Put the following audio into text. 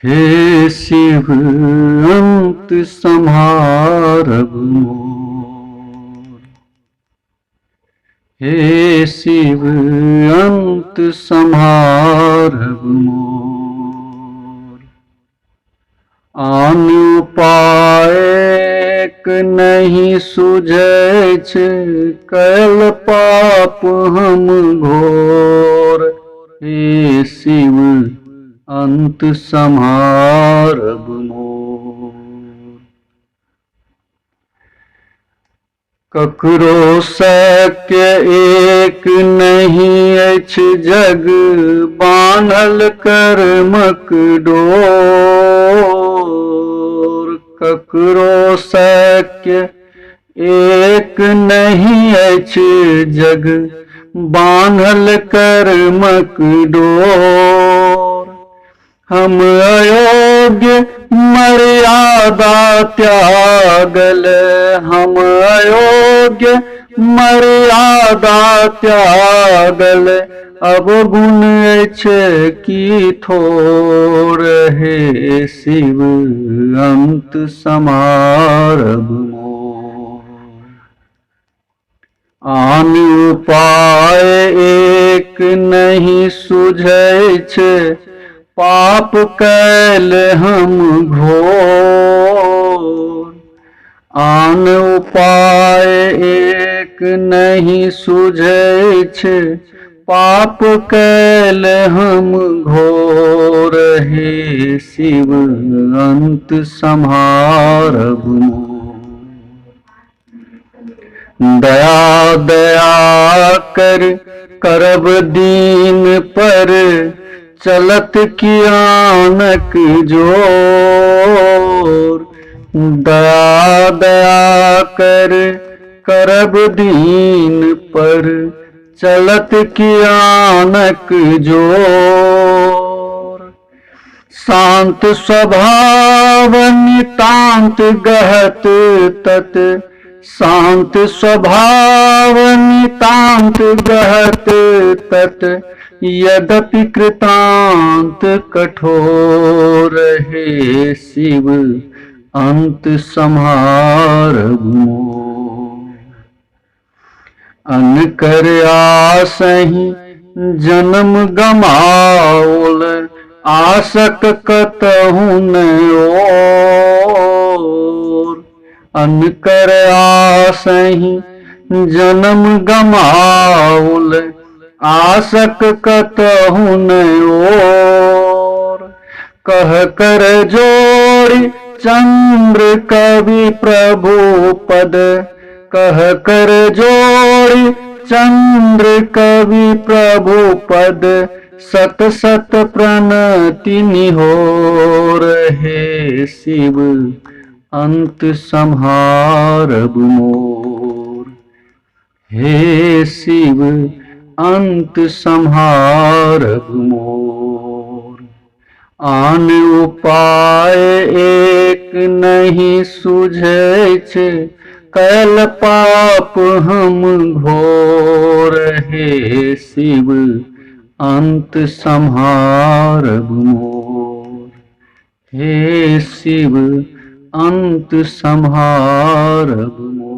हे शिव अंत संहारब मोर। हे शिव अंत संहारब मोर। आन उपाय नहीं सुझै छै, कयल पाप हम घोर। हे शिव अंत संहारब मोर। ककरो शक्य एक नहीं अछि, जग बान्हल कर्मक डोर। ककरो शक्य एक नहीं अछि, जग बान्हल कर्मक डोर। हम अयोग्य मर्यादा त्यागल, हम अयोग्य मर्यादा त्यागल। अब गुण अछि की थोर। हे शिव अंत संहारब मोर। आन उपाय एक नहीं सुझै छै, पाप कैल हम घोर। आन उपाय एक नहीं सुझै छै, पाप कैल हम घोर। हे शिव अंत संहारब मोर। दया दया कर करब दीन पर, चलत कियानक जोर। दया दया कर करब दीन पर, चलत कियानक जोर। शांत स्वभाव नितांत गहत तत, शांत स्वभाव नितांत गहत तत। यद्यपि कृतांत कठोर। हे शिव अंत संहारब मोर। अनकर आसहि जन्म गमाओल, आसक कतहु न ओर। अनकर आसहि जन्म गमाओल, आसक कतहु न ओर। कह कर जोड़ी चंद्र कवि प्रभु पद, कह कर जोड़ी चंद्र कवि प्रभु पद। सत सत प्रणति निहोर। हे शिव अंत संहारब मोर। हे शिव अंत संहारब मोर। आन उपाय एक नहीं सुझै छै, कैल पाप हम घोर। हे शिव अंत संहारब मोर। हे शिव अंत संहारब मोर।